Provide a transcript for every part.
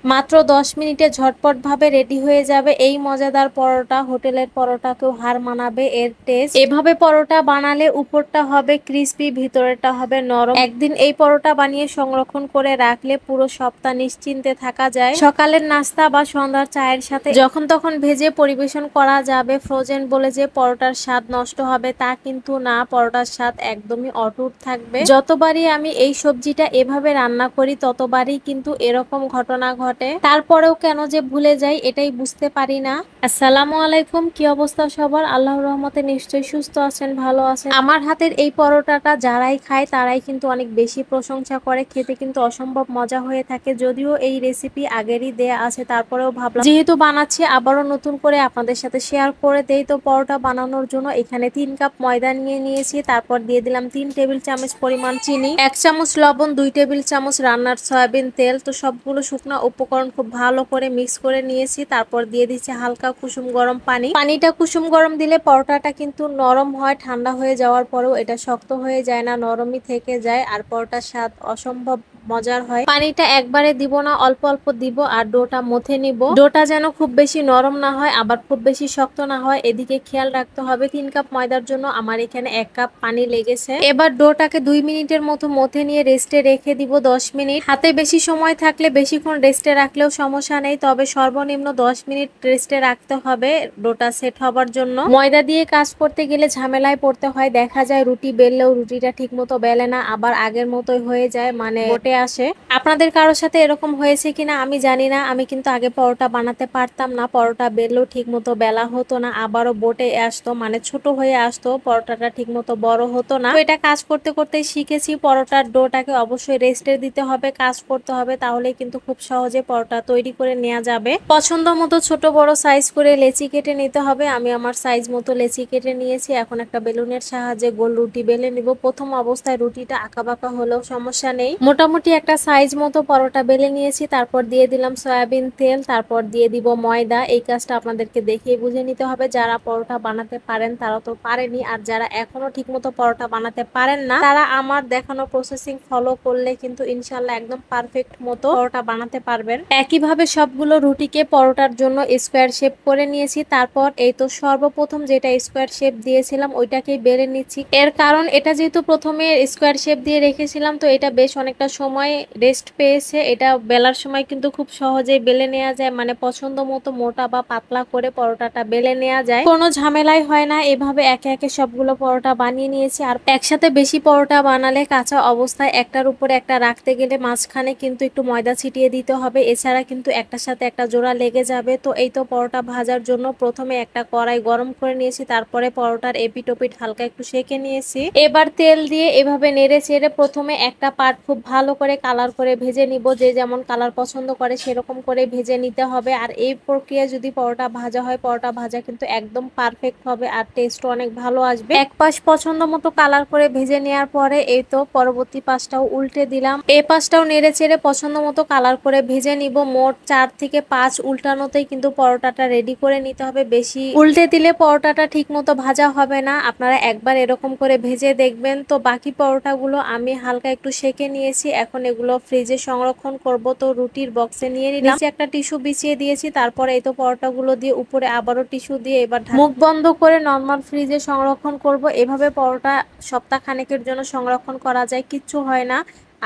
মাত্র 10 মিনিটে ঝটপট ভাবে রেডি হয়ে যাবে এই মজাদার পরোটা। হোটেলের পরোটাকেও হার মানাবে এর টেস্ট। এভাবে পরোটা বানালে উপরটা হবে ক্রিস্পি, ভিতরেরটা হবে নরম। একদিন এই পরোটা বানিয়ে সংরক্ষণ করে রাখলে পুরো সপ্তাহ নিশ্চিন্তে থাকা যায়। সকালের নাস্তা বা সন্ধ্যার চায়ের সাথে যখন তখন ভেজে পরিবেশন করা যাবে। ফ্রোজেন বলে যে পরোটার স্বাদ নষ্ট হবে তা কিন্তু না, পরোটার স্বাদ একদমই অটুট থাকবে। যতবারই আমি এই সবজিটা এভাবে রান্না করি ততবারই কিন্তু এরকম ঘটনা ঘটে। তারপরেও কেন যে ভুলে যাই এটাই বুঝতে পারি না। আসসালামু আলাইকুম, কি অবস্থা সবার? আল্লাহর রহমতে নিশ্চয়ই সুস্থ আছেন, ভালো আছেন। আমার হাতের এই পরোটাটা যারাই খায় তারাই কিন্তু অনেক বেশি প্রশংসা করে। খেতে কিন্তু অসম্ভব মজা হয়ে থাকে। যদিও এই রেসিপি আগেরই দেয়া আছে, তারপরেও ভাবলাম যেহেতু বানাচ্ছি আবারও নতুন করে আপনাদের সাথে শেয়ার করে দেই। তো পরোটা বানানোর জন্য এখানে 3 কাপ ময়দা নিয়ে নিয়েছি। তারপর দিয়ে দিলাম 3 টেবিল চামচ পরিমাণ চিনি, 1 চামচ লবণ, 2 টেবিল চামচ রান্নার সয়াবিন তেল। তো সবগুলো শুকনো উপকরণ খুব ভালো করে মিক্স করে নিয়েছি। তারপর দিয়ে দিচ্ছি হালকা কুসুম গরম পানি। পানিটা কুসুম গরম দিলে পরোটাটা কিন্তু নরম হয়, ঠান্ডা হয়ে যাওয়ার পরেও এটা শক্ত হয়ে যায় না, নরমই থেকে যায়। আর পরোটার স্বাদ অসম্ভব মজার হয়। পানিটা একবারে দিব না, অল্প অল্প দিব আর ডোটা মথে নিব। ডোটা যেন খুব বেশি নরম না হয় আবার খুব বেশি শক্ত না হয়, এদিকে খেয়াল রাখতে হবে। 3 কাপ ময়দার জন্য আমার এখানে 1 কাপ পানি লেগেছে। এবার ডোটাকে 2 মিনিটের মতো মথে নিয়ে রেস্টে রেখে দিব 10 মিনিট। হাতে বেশি সময় থাকলে বেশিক্ষণ রেস্টে রাখলেও সমস্যা নেই, তবে সর্বনিম্ন 10 মিনিট রেস্টে রাখতে হবে ডোটা সেট হবার জন্য। ময়দা দিয়ে কাজ করতে গেলে ঝামেলায় পড়তে হয়। দেখা যায় রুটি বেললেও রুটিটা ঠিক মতো বেলে না, আবার আগের মতোই হয়ে যায়, মানে বটে আসে। আপনাদের কারোর সাথে এরকম হয়েছে কিনা আমি জানি না। আমি কিন্তু আগে পরোটা বানাতে পারতাম না, পরোটা বেললেও ঠিক মতো বেলা হতো না, আবারও বটে আসতো, মানে ছোট হয়ে আসতো, পরোটাটা ঠিক মতো বড় হতো না। তো এটা কাজ করতে করতে শিখেছি পরোটার ডোটাকে অবশ্যই রেস্টে দিতে হবে, কাজ করতে হবে, তাহলে কিন্তু খুব সহজে পরোটা তৈরি করে নেওয়া যাবে। পছন্দ মতো ছোট বড় সাইজ করে লেচি কেটে নিতে হবে। আমি আমার সাইজ মতো লেচি কেটে নিয়েছি। এখন একটা বেলুনের সাহায্যে গোল রুটি বেলে নিব। প্রথম অবস্থায় রুটিটা আঁকাবাঁকা হলেও সমস্যা নেই। মোটামুটি একটা সাইজ মতো পরোটা বেলে নিয়েছি। তারপর দিয়ে দিলাম সয়াবিন তেল, তারপর দিয়ে দিব ময়দা। এই কাজটা আপনাদেরকে দেখেই বুঝে নিতে হবে। যারা পরোটা বানাতে পারেন তারা তো পারেনি, আর যারা এখনো ঠিক মতো পরোটা বানাতে পারেন না তারা আমার দেখানো প্রসেসিং ফলো করলে কিন্তু ইনশাল্লাহ একদম পারফেক্ট মতো পরোটা বানাতে পারবেন। একইভাবে সবগুলো রুটিকে পরোটার জন্য স্কোয়ার শেপ করে নিয়েছি। তারপর এই তো সর্বপ্রথম যেটা স্কোয়ার শেপ দিয়েছিলাম ওইটাকেই বেলে নিচ্ছি। এর কারণ এটা যেহেতু প্রথমে স্কোয়ার শেপ দিয়ে রেখেছিলাম তো এটা বেশ অনেকটা সময় রেস্ট পেয়েছে। এটা বেলার সময় কিন্তু খুব সহজেই বেলে নেওয়া যায়, মানে পছন্দ মতো মোটা বা পাতলা করে পরোটাটা বেলে নেওয়া যায়, কোনো ঝামেলাই হয় না। এভাবে একে একে সবগুলো পরোটা বানিয়ে নিয়েছি। আর একসাথে বেশি পরোটা বানালে কাঁচা অবস্থায় একটার উপরে একটা রাখতে গেলে মাঝখানে কিন্তু একটু ময়দা ছিটিয়ে দিতে হবে, এছাড়া কিন্তু একটার সাথে একটা জোড়া লেগে যাবে। তো এই তো পরোটা ভাজার জন্য প্রথমে একটা কড়াই গরম করে নিয়েছি, তারপরে পরোটার এপিট ওপিট হালকা একটু সেঁকে নিয়েছি। এবার তেল দিয়ে এভাবে নেড়ে চেড়ে প্রথমে একটা পার্ট খুব ভালো করে কালার করে ভেজে নিব। যে যেমন কালার পছন্দ করে সেরকম করে ভেজে নিতে হবে। আর এই প্রক্রিয়া যদি পরোটা ভাজা হয়, পরোটা ভাজা কিন্তু একদম পারফেক্ট হবে আর টেস্টও অনেক ভালো আসবে। এক পাশ পছন্দ মতো কালার করে ভেজে নেওয়ার পরে এই তো পরবর্তী পাশটাও উল্টে দিলাম। এই পাশটাও নেড়ে চেড়ে পছন্দ মতো কালার করে ভেজে নিব। মোট 4 থেকে 5 উল্টানোতেই কিন্তু পরোটাটা রেডি করে নিতে হবে। বেশি উল্টে দিলে পরোটাটা ঠিক মতো ভাজা হবে না। আপনারা একবার এরকম করে ভেজে দেখবেন। তো বাকি পরোটাগুলো আমি হালকা একটু সেঁকে নিয়েছি, এখন এগুলো ফ্রিজে সংরক্ষণ করব। তো রুটির বক্সে নিয়ে নিলাম, নিচে একটা টিস্যু বিছিয়ে দিয়েছি। তারপরে এই তো পরোটাগুলো দিয়ে উপরে আবারও টিস্যু দিয়ে এবার মুখ বন্ধ করে নর্মাল ফ্রিজে সংরক্ষণ করব। এভাবে পরোটা সপ্তাহ খানেকের জন্য সংরক্ষণ করা যায়, কিচ্ছু হয় না।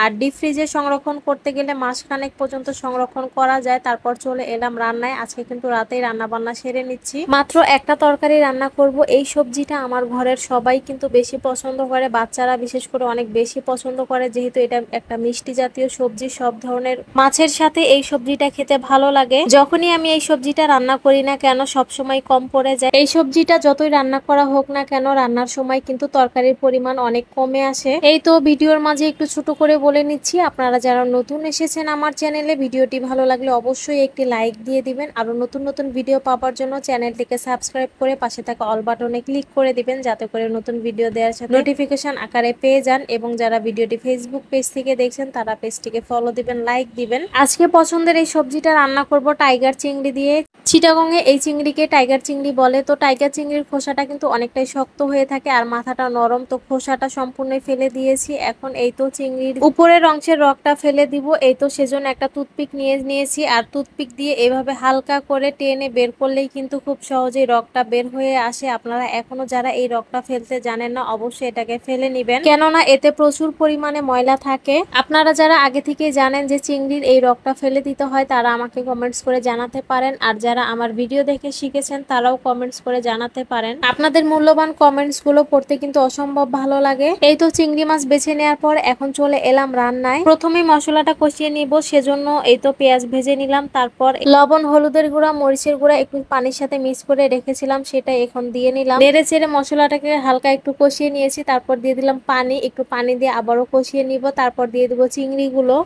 আর ডিপ ফ্রিজে সংরক্ষণ করতে গেলে মাসখানেক পর্যন্ত সংরক্ষণ করা যায়। তারপর চলে এলাম রান্নায়। আজকে কিন্তু রাতেই রান্না বান্না সেরে নিচ্ছি। মাত্র একটা তরকারি রান্না করব। এই সবজিটা আমার ঘরের সবাই কিন্তু বেশি পছন্দ করে, বাচ্চারা বিশেষ করে অনেক বেশি পছন্দ করে, যেহেতু এটা একটা মিষ্টি জাতীয় সবজি। সব ধরনের মাছের সাথে এই সবজিটা খেতে ভালো লাগে। যখনই আমি এই সবজিটা রান্না করি না কেন সবসময় কম পড়ে যায়। এই সবজিটা যতই রান্না করা হোক না কেন রান্নার সময় কিন্তু তরকারির পরিমাণ অনেক কমে আসে। এই তো ভিডিওর মাঝে একটু ছোট করে বলে নিচ্ছি, আপনারা যারা নতুন এসেছেন আমার চ্যানেলে, ভিডিওটি ভালো লাগলে অবশ্যই একটি লাইক দিয়ে দিবেন। আরো নতুন নতুন ভিডিও পাওয়ার জন্য চ্যানেলটিকে সাবস্ক্রাইব করে পাশে থাকা অল বাটনে ক্লিক করে দিবেন, যাতে করে নতুন ভিডিও দেওয়ার সাথে নোটিফিকেশন আকারে পেয়ে যান। এবং যারা ভিডিওটি ফেসবুক পেজ থেকে দেখছেন তারা পেজটিকে ফলো দিবেন, লাইক দিবেন। আজকে পছন্দের এই সবজিটা রান্না করব টাইগার চিংড়ি দিয়ে। চিটাগংয়ে এই চিংড়িকে টাইগার চিংড়ি বলে। তো টাইগার চিংড়ির খোসাটা কিন্তু অনেকটাই শক্ত হয়ে থাকে আর মাথাটা নরম, তো খোসাটা সম্পূর্ণই ফেলে দিয়েছি। এখন এই তো চিংড়ির উপরের অংশের রগটা ফেলে দিব। এই তো সেজন্য একটা টুথপিক নিয়ে নিয়েছি আর টুথপিক দিয়ে এভাবে হালকা করে টেনে বের করলেই কিন্তু খুব সহজেই রগটা বের হয়ে আসে। আপনারা এখনো যারা এই রগটা ফেলতে জানেন না, অবশ্যই এটাকে ফেলে নিবেন, কেননা এতে প্রচুর পরিমাণে ময়লা থাকে। আপনারা যারা আগে থেকে জানেন যে চিংড়ির এই রগটা ফেলে দিতে হয়, তারা আমাকে কমেন্টস করে জানাতে পারেন। আর যারা আমার ভিডিও দেখে শিখেছেন তারাও কমেন্টস করে জানাতে পারেন। আপনাদের মূল্যবান কমেন্টস গুলো পড়তে কিন্তু অসম্ভব ভালো লাগে। এই তো চিংড়ি মাছ বেছে নেওয়ার পর এখন চলে এলাম রান্নায়। প্রথমে মশলাটা কষিয়ে নিব, সেজন্য এই তো পেঁয়াজ ভেজে নিলাম। তারপর লবণ, হলুদের গুঁড়া, মরিচের গুঁড়া একটু পানির সাথে মিক্স করে রেখেছিলাম, সেটা এখন দিয়ে নিলাম। নেড়ে চেড়ে মশলাটাকে হালকা একটু কষিয়ে নিয়েছি। তারপর দিয়ে দিলাম পানি, একটু পানি দিয়ে আবারও কষিয়ে নিব। তারপর দিয়ে দিব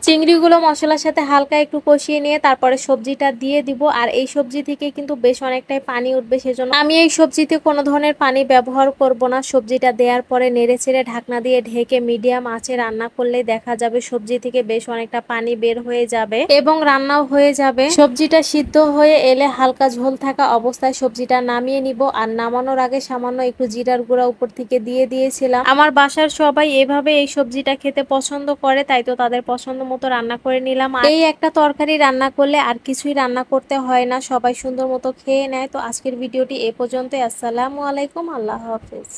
চিংড়িগুলো মশলার সাথে হালকা একটু কষিয়ে নিয়ে তারপরে সবজিটা দিয়ে দিব। আর এই সবজি থেকে কিন্তু বেশ অনেকটাই পানি উঠবে, সেজন্য আমি এই সবজিতে কোনো ধরনের পানি ব্যবহার করব না। সবজিটা দেওয়ার পরে নেড়ে চেড়ে ঢাকনা দিয়ে ঢেকে মিডিয়াম আঁচে রান্না করলেই দেখা যাবে সবজি থেকে বেশ অনেকটা পানি বের হয়ে যাবে এবং রান্নাও হয়ে যাবে। সবজিটা সিদ্ধ হয়ে এলে হালকা ঝোল থাকা অবস্থায় সবজিটা নামিয়ে নিব। আর নামানোর আগে সামান্য একটু জিরার গুঁড়া উপর থেকে দিয়ে দিয়েছিলাম। আমার বাসার সবাই এভাবে এই সবজিটা খেতে পছন্দ করে, তাই তো তাদের পছন্দ মতো রান্না করে নিলাম। এই একটা তরকারি রান্না করলে আর কিছুই রান্না করতে হয় না, সবাই সুন্দর মতো খেয়ে নেয়। তো আজকের ভিডিওটি এ পর্যন্তই। আসসালামু আলাইকুম, আল্লাহ হাফেজ।